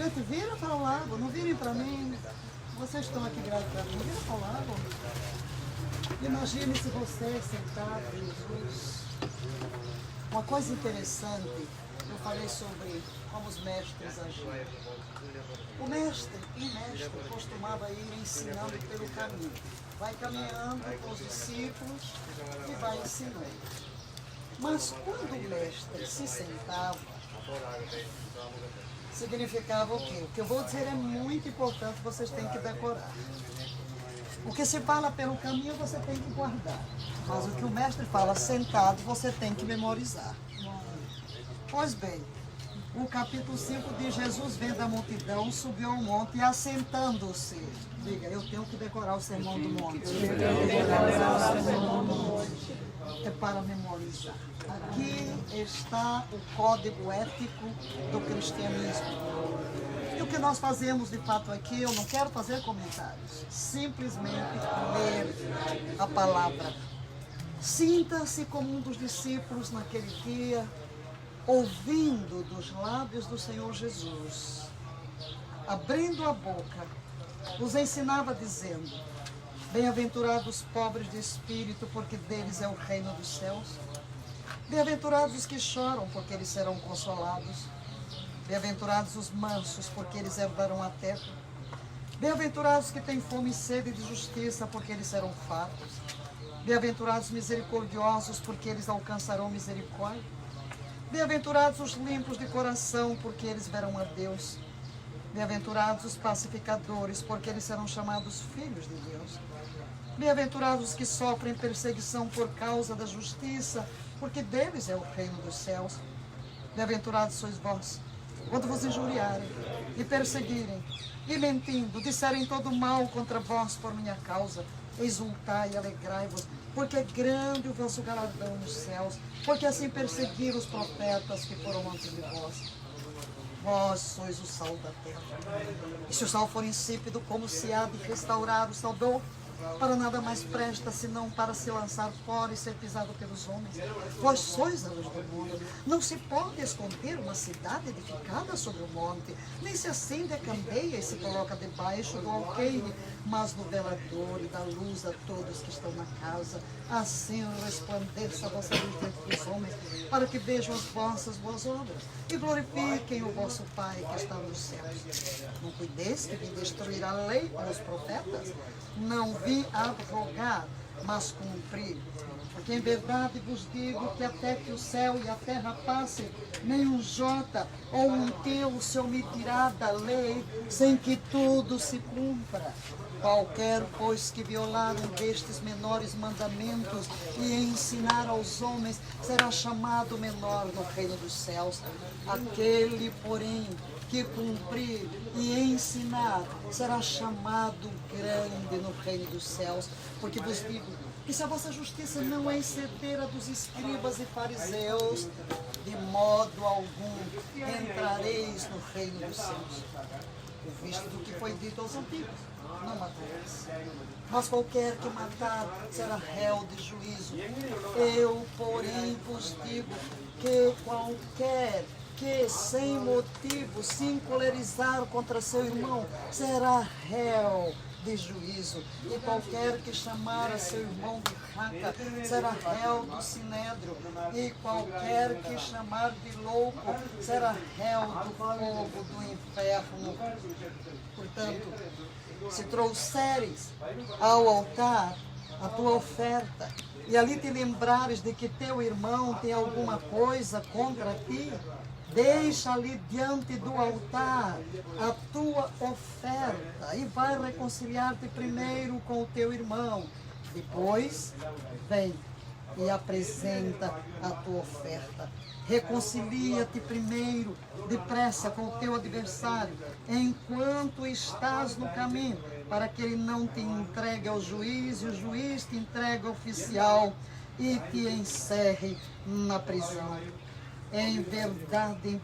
Gente, vira para o lago, não virem para mim. Vocês estão aqui virados para mim, vira para o lago. Imagine se você sentado, Jesus. Uma coisa interessante, eu falei sobre como os mestres agiam. O mestre costumava ir ensinando pelo caminho. Vai caminhando com os discípulos e vai ensinando. Mas quando o mestre se sentava, significava o quê? O que eu vou dizer é muito importante, vocês têm que decorar. O que se fala pelo caminho você tem que guardar. Mas o que o mestre fala sentado você tem que memorizar. Pois bem, o capítulo 5 diz: Jesus vendo a multidão, subiu ao monte e assentando-se. Diga, eu tenho que decorar o sermão do monte. É para memorizar. Aqui está o código ético do cristianismo. E o que nós fazemos de fato aqui, eu não quero fazer comentários, simplesmente ler a palavra. Sinta-se como um dos discípulos naquele dia, ouvindo dos lábios do Senhor Jesus, abrindo a boca, os ensinava dizendo: bem-aventurados os pobres de espírito, porque deles é o reino dos céus. Bem-aventurados os que choram, porque eles serão consolados. Bem-aventurados os mansos, porque eles herdarão a terra. Bem-aventurados os que têm fome e sede de justiça, porque eles serão fartos. Bem-aventurados os misericordiosos, porque eles alcançarão misericórdia. Bem-aventurados os limpos de coração, porque eles verão a Deus. Bem-aventurados os pacificadores, porque eles serão chamados filhos de Deus. Bem-aventurados os que sofrem perseguição por causa da justiça, porque deles é o reino dos céus. Bem-aventurados sois vós, quando vos injuriarem e perseguirem, e mentindo, disserem todo mal contra vós por minha causa. Exultai e alegrai-vos, porque é grande o vosso galardão nos céus, porque assim perseguiram os profetas que foram antes de vós. Vós sois o sal da terra. E se o sal for insípido, como se há de restaurar o sabor? Para nada mais presta, senão para se lançar fora e ser pisado pelos homens. Vós sois a luz do mundo. Não se pode esconder uma cidade edificada sobre o monte, nem se acende a candeia e se coloca debaixo do alqueire, mas no velador e dá luz a todos que estão na casa. Assim resplandeça a vossa luz diante dos homens, para que vejam as vossas boas obras e glorifiquem o vosso Pai que está nos céus. Não cuideis que vim destruir a lei ou os profetas? Não vim abrogar, mas cumprir. Porque em verdade vos digo que até que o céu e a terra passem, nem um jota ou um teu se omitirá da lei, sem que tudo se cumpra. Qualquer, pois, que violar um destes menores mandamentos e ensinar aos homens, será chamado menor no reino dos céus. Aquele, porém, que cumprir e ensinar, será chamado grande no reino dos céus. Porque vos digo que se a vossa justiça não é exceder a dos escribas e fariseus, de modo algum entrareis no reino dos céus. Visto do que foi dito aos antigos: não matarás. Mas qualquer que matar será réu de juízo. Eu, porém, vos digo que qualquer que sem motivo se encolerizar contra seu irmão será réu de juízo. E qualquer que chamar a seu irmão de raca será réu do sinédrio. E qualquer que chamar de louco será réu do fogo do inferno. Portanto, se trouxeres ao altar a tua oferta e ali te lembrares de que teu irmão tem alguma coisa contra ti, deixa ali diante do altar a tua oferta e vai reconciliar-te primeiro com o teu irmão. Depois, vem e apresenta a tua oferta. Reconcilia-te primeiro, depressa, com o teu adversário, enquanto estás no caminho, para que ele não te entregue ao juiz, e o juiz te entregue ao oficial e te encerre na prisão. Em verdade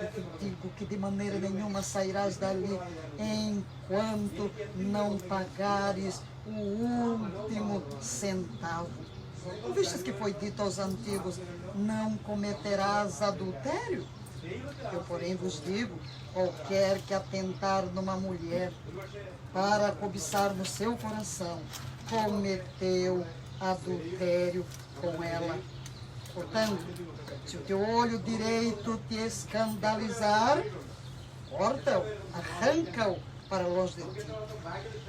te digo que de maneira nenhuma sairás dali enquanto não pagares o último centavo. Não vistes que foi dito aos antigos: não cometerás adultério? Eu, porém, vos digo, qualquer que atentar numa mulher para cobiçar no seu coração, cometeu adultério com ela. Portanto, se o teu olho direito te escandalizar, corta-o, arranca-o para longe de ti.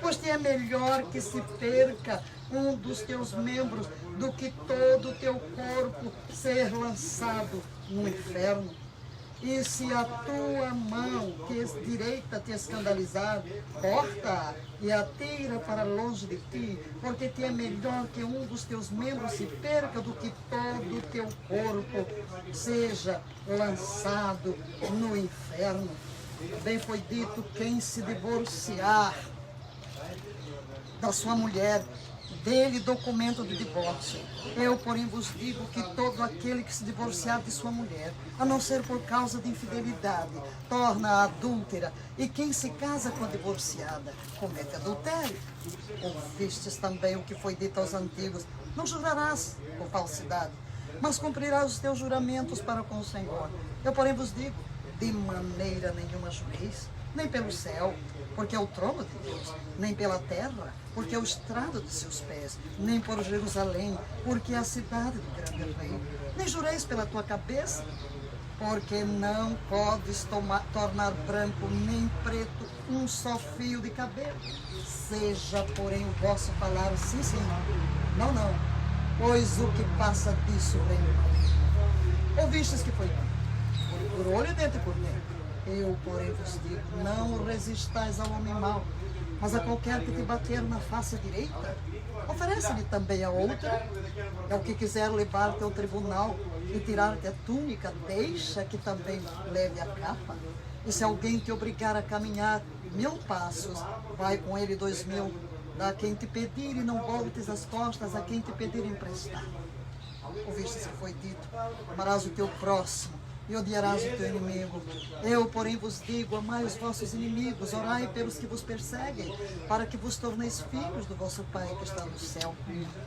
Pois te é melhor que se perca um dos teus membros do que todo o teu corpo ser lançado no inferno. E se a tua mão direita te escandalizar, corta-a e atira para longe de ti, porque te é melhor que um dos teus membros se perca do que todo o teu corpo seja lançado no inferno. Bem foi dito, quem se divorciar da sua mulher, dele documento de divórcio. Eu, porém, vos digo que todo aquele que se divorciar de sua mulher, a não ser por causa de infidelidade, torna-a adúltera, e quem se casa com a divorciada comete adultério. Ouvistes também o que foi dito aos antigos: não jurarás com falsidade, mas cumprirás os teus juramentos para com o Senhor. Eu, porém, vos digo, de maneira nenhuma jureis, nem pelo céu, porque é o trono de Deus, nem pela terra, porque é o estrado de seus pés, nem por Jerusalém, porque é a cidade do grande rei. Nem jureis pela tua cabeça, porque não podes tornar branco nem preto um só fio de cabelo. Seja, porém, o vosso falar sim, sim, não, não, pois o que passa disso vem do mal. Ouvistes que foi por olho e dente por dentro. Eu, porém, vos digo, não resistais ao homem mau, mas a qualquer que te bater na face direita, oferece-lhe também a outra. É o que quiser levar-te ao tribunal e tirar-te a túnica, deixa que também leve a capa. E se alguém te obrigar a caminhar 1000 passos, vai com ele 2000. Dá a quem te pedir e não voltes as costas a quem te pedir emprestado. Ouvistes que foi dito: amarás o teu próximo e odiarás o teu inimigo. Eu, porém, vos digo, amai os vossos inimigos, orai pelos que vos perseguem, para que vos torneis filhos do vosso Pai que está no céu.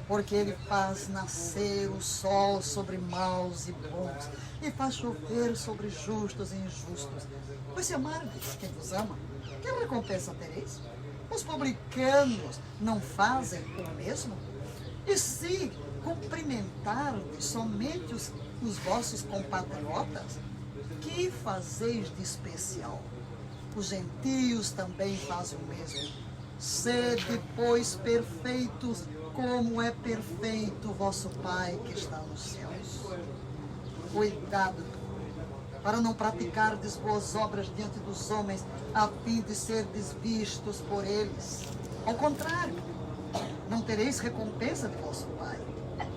Porque Ele faz nascer o sol sobre maus e bons, e faz chover sobre justos e injustos. Pois se amardes quem vos ama, que recompensa tereis? Os publicanos não fazem o mesmo? E se cumprimentardes somente os vossos compatriotas, que fazeis de especial? Os gentios também fazem o mesmo. Sede, pois, perfeitos, como é perfeito o vosso Pai que está nos céus. Cuidado, para não praticardes boas obras diante dos homens, a fim de serdes vistos por eles. Ao contrário, não tereis recompensa de vosso Pai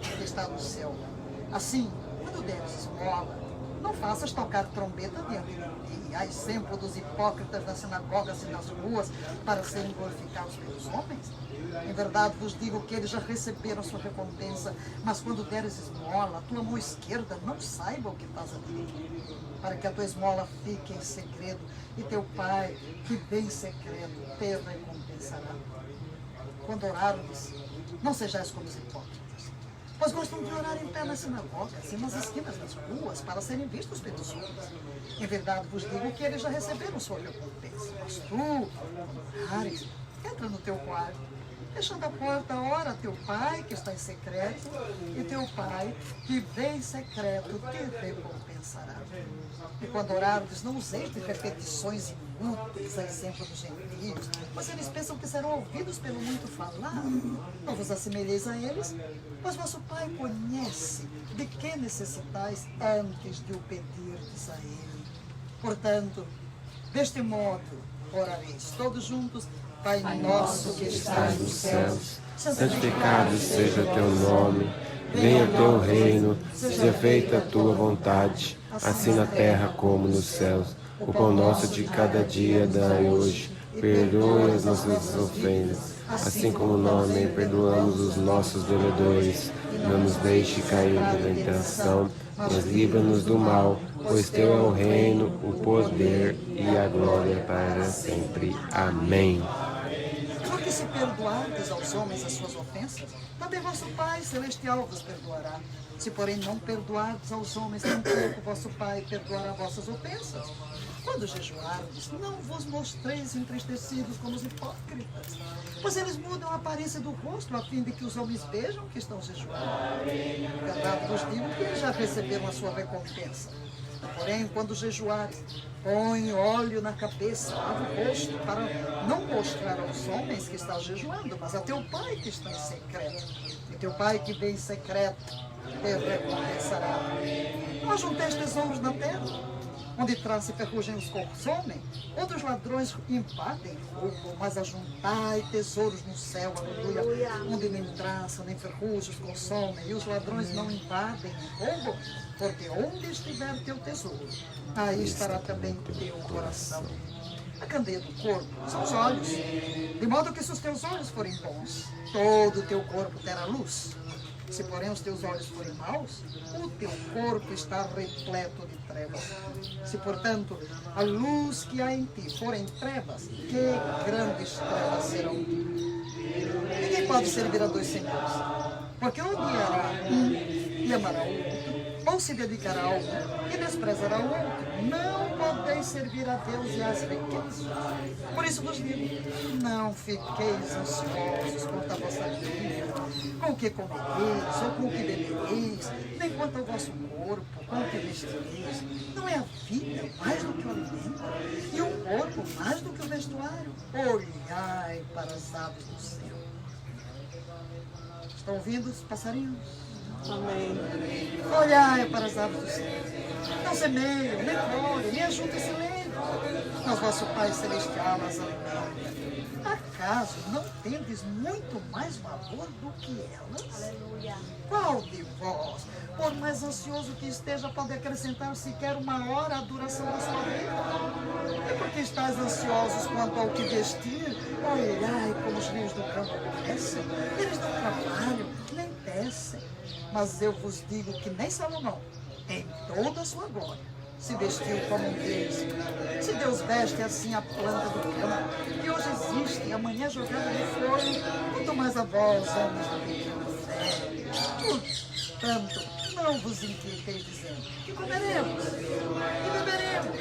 que está no céu. Assim, quando deres esmola, não faças tocar trombeta diante de ti, a exemplo dos hipócritas nas sinagogas e nas ruas, para serem glorificados pelos homens. Em verdade vos digo que eles já receberam a sua recompensa. Mas quando deres esmola, a tua mão esquerda não saiba o que faz a direita, para que a tua esmola fique em segredo, e teu Pai, que vem em secreto, te recompensará. Quando orardes, não sejais como os hipócritas, pois gostam de orar em pé nas sinagogas e nas esquinas das ruas, para serem vistos pelos homens. Em verdade vos digo que eles já receberam sua recompensa. Mas tu, quando orares, entra no teu quarto, fechando a porta, ora a teu Pai que está em secreto, e teu Pai que vem em secreto te recompensará. E quando orardes, não useis de repetições inúteis, a exemplo dos gentios, pois eles pensam que serão ouvidos pelo muito falar. Não vos assemelheis a eles, pois vosso Pai conhece de que necessitais antes de o pedirdes a Ele. Portanto, deste modo, orareis todos juntos: Pai nosso que estás nos céus, santificado seja o teu nome, venha o teu reino, seja feita a tua vontade, assim na terra como nos céus. O pão nosso de cada dia dai hoje, perdoe as nossas ofensas, assim como nós também perdoamos os nossos devedores. Não nos deixe cair na tentação, mas livra-nos do mal, pois teu é o reino, o poder e a glória para sempre. Amém. E se perdoardes aos homens as suas ofensas, também vosso Pai Celestial vos perdoará. Se, porém, não perdoardes aos homens, tampouco vosso Pai perdoará vossas ofensas. Quando jejuardes, não vos mostreis entristecidos como os hipócritas, pois eles mudam a aparência do rosto, a fim de que os homens vejam que estão jejuando. Verdade vos digo que eles já receberam a sua recompensa. Porém, quando jejuares, põe óleo na cabeça, lava o rosto, para não mostrar aos homens que estás jejuando, mas a teu Pai que está em secreto. E teu Pai que vem em secreto te recompensará. Não ajunteis tesouros na terra, onde traça e ferrugem os consomem, outros ladrões invadem roubo, mas ajuntai tesouros no céu, aleluia, onde nem traça, nem ferrugem os consomem, e os ladrões não invadem nem roubam, porque onde estiver teu tesouro, aí estará também teu coração. A candeia do corpo são os olhos, de modo que se os teus olhos forem bons, todo o teu corpo terá luz. Se, porém, os teus olhos forem maus, o teu corpo está repleto de trevas. Se, portanto, a luz que há em ti for em trevas, que grandes trevas serão. Ninguém pode servir a dois senhores, porque ou odiará um e amará o outro, ou se dedicará a um e desprezará o outro. Não podeis servir a Deus e às riquezas. Por isso vos digo, não fiqueis ansiosos quanto à vossa vida, com o que comereis ou com o que bebereis, nem quanto ao vosso corpo, com o que vestireis. Não é a vida mais do que o alimento, e o corpo mais do que o vestuário? Olhai para as aves do céu. Estão ouvindo os passarinhos? Amém. Olhai para as aves do céu. Não semeiam, nem colhem, nem ajuntem celeiro, mas vosso Pai Celestial as alimenta. Acaso não tendes muito mais valor do que elas? Aleluia. Qual de vós, por mais ansioso que esteja, pode acrescentar sequer uma hora à duração da sua vida? E porque estáis ansiosos quanto ao que vestir, olhai como os rios do campo crescem, eles não trabalham, nem tecem. Mas eu vos digo que nem Salomão, em toda a sua glória, se vestiu como um deles. Se Deus veste assim a planta do campo, que hoje existe e amanhã é jogada no forno, quanto mais a vós, homens da pequena fé. Portanto, não vos inquieteis dizendo, que comeremos, que beberemos,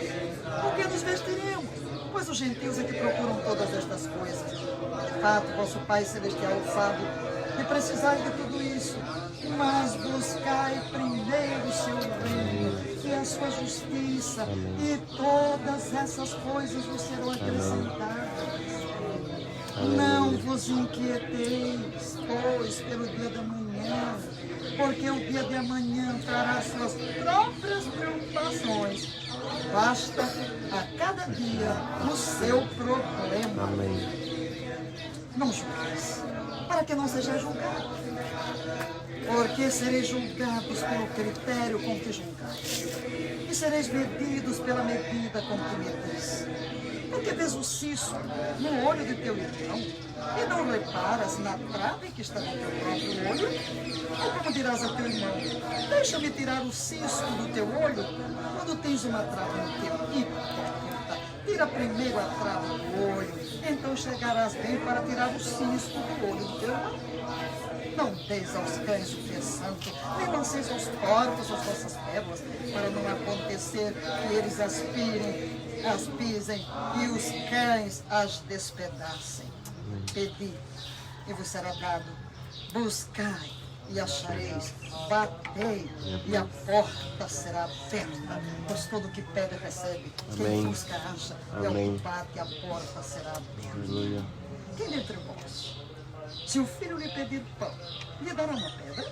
o que nos vestiremos, pois os gentios é que procuram todas estas coisas. De fato, vosso Pai Celestial sabe que precisais de tudo isso, mas buscai primeiro o seu reino e a sua justiça, e todas essas coisas vos serão acrescentadas. Não vos inquieteis, pois, pelo dia da manhã, porque o dia de amanhã trará suas próprias preocupações. Basta a cada dia o seu problema. Não julgueis, para que não seja julgado, porque sereis julgados pelo critério com que julgais, e sereis medidos pela medida com que medis. Porque vês o cisco no olho de teu irmão, e não reparas na trave que está no teu próprio olho? Ou como dirás a teu irmão, deixa-me tirar o cisco do teu olho, quando tens uma trave no teu hipócrita? Tira primeiro a trave do olho, então chegarás bem para tirar o cisco do olho do teu irmão. Não deis aos cães o que é santo, nem lanceis aos porcos as vossas pérolas, para não acontecer que eles as pisem e os cães as despedacem. Pedi e vos será dado, buscai e achareis, batei e a porta será aberta, pois todo que pede recebe, quem busca acha, e ao que bate a porta será aberta. Quem dentre vós, se o filho lhe pedir pão, lhe dará uma pedra?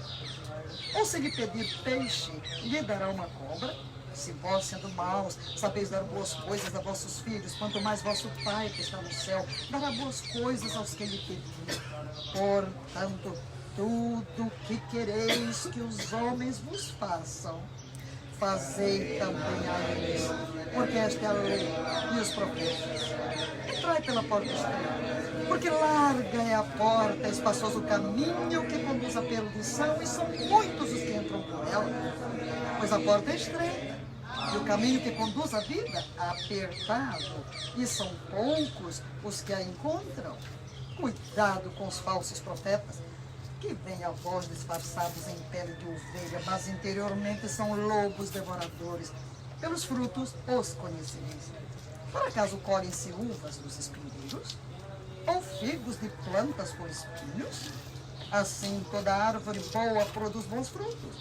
Ou se lhe pedir peixe, lhe dará uma cobra? Se vós, sendo maus, sabeis dar boas coisas a vossos filhos, quanto mais vosso Pai que está no céu dará boas coisas aos que lhe pedirem. Portanto, tudo que quereis que os homens vos façam, fazei também a eles, porque esta é a lei e os profetas. Entrai pela porta estreita, porque larga é a porta, espaçoso o caminho que conduz à perdição, e são muitos os que entram por ela. Pois a porta é estreita, e o caminho que conduz à vida apertado, e são poucos os que a encontram. Cuidado com os falsos profetas, que vêm a vós disfarçados em pele de ovelha, mas interiormente são lobos devoradores. Pelos frutos os conhecereis. Por acaso colhem-se uvas dos espinheiros? Ou figos de plantas com espinhos? Assim toda árvore boa produz bons frutos,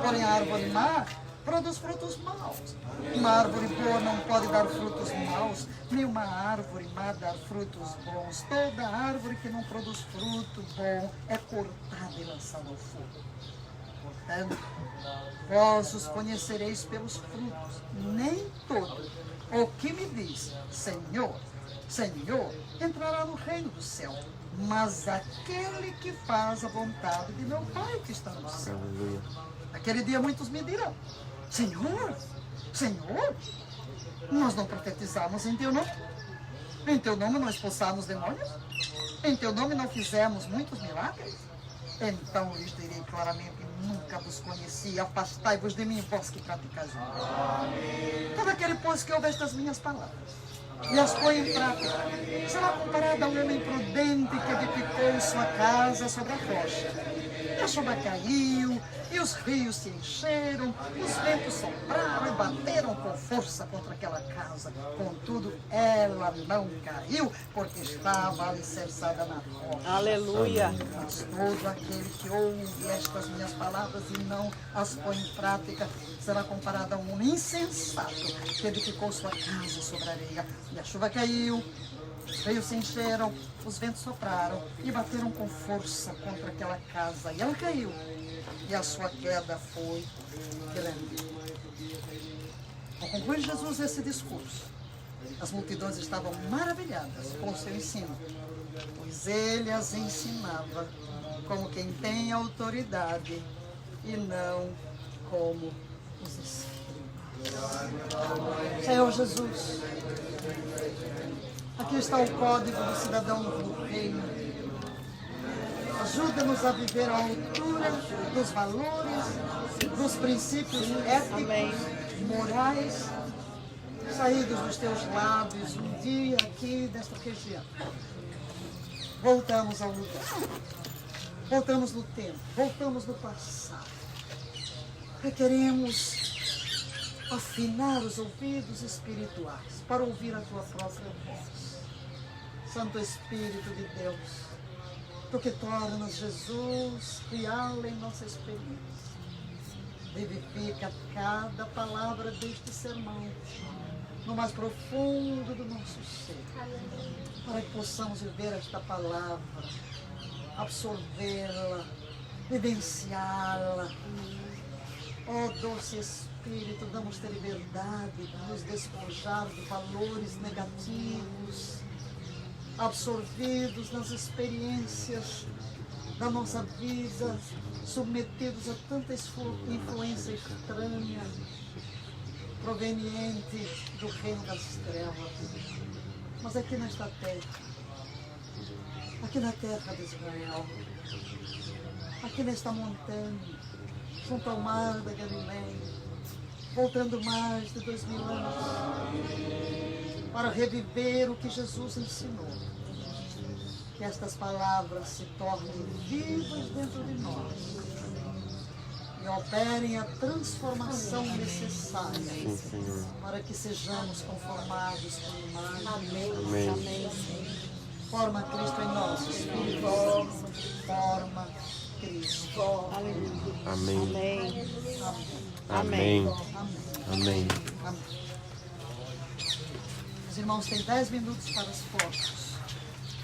porém a árvore má produz frutos maus. Uma árvore boa não pode dar frutos maus, nem uma árvore má dar frutos bons. Toda árvore que não produz fruto bom é cortada e lançada ao fogo. Portanto, vós os conhecereis pelos frutos. Nem todo o que me diz Senhor, Senhor, entrará no reino do céu, mas aquele que faz a vontade de meu Pai que está no céu. Aquele dia muitos me dirão: Senhor, Senhor, nós não profetizamos em teu nome? Em teu nome não expulsamos demônios? Em teu nome não fizemos muitos milagres? Então lhes direi claramente: nunca vos conheci, afastai-vos de mim, vós que praticais o mal. Todo aquele, pois, que ouve estas minhas palavras e as põe em prática, será comparado a um homem prudente que edificou sua casa sobre a rocha. E a chuva caiu, e os rios se encheram, os ventos sopraram e bateram com força contra aquela casa. Contudo, ela não caiu, porque estava alicerçada na rocha. Aleluia. Mas todo aquele que ouve estas minhas palavras e não as põe em prática será comparado a um homem insensato que edificou sua casa sobre a areia. E a chuva caiu, os rios se encheram, os ventos sopraram e bateram com força contra aquela casa. E ela caiu, e a sua queda foi grande. Ao concluir Jesus esse discurso, as multidões estavam maravilhadas com o seu ensino, pois ele as ensinava como quem tem autoridade e não como os escribas. Senhor Jesus, aqui está o código do cidadão do reino. Ajuda-nos a viver à altura dos valores, dos princípios éticos, morais, saídos dos teus lábios um dia aqui desta região. Voltamos ao lugar, voltamos no tempo, voltamos no passado. Requeremos afinar os ouvidos espirituais para ouvir a tua própria voz. Santo Espírito de Deus, tu que tornas Jesus real em nossa experiência, vivifica cada palavra deste sermão no mais profundo do nosso ser, para que possamos viver esta palavra, absorvê-la, vivenciá-la. Ó doce Espírito, damos ter liberdade de nos despojar de valores negativos, absorvidos nas experiências da nossa vida, submetidos a tanta influência estranha, proveniente do reino das trevas. Mas aqui nesta terra, aqui na terra de Israel, aqui nesta montanha, junto ao mar da Galileia, voltando mais de 2000 anos, para reviver o que Jesus ensinou. Que estas palavras se tornem vivas dentro de nós e operem a transformação necessária para que sejamos conformados com a imagem. Amém. Amém. Forma Cristo em nós, Espírito. Forma Cristo. Amém. Amém. Amém. Amém. Amém. Os irmãos têm 10 minutos para as fotos.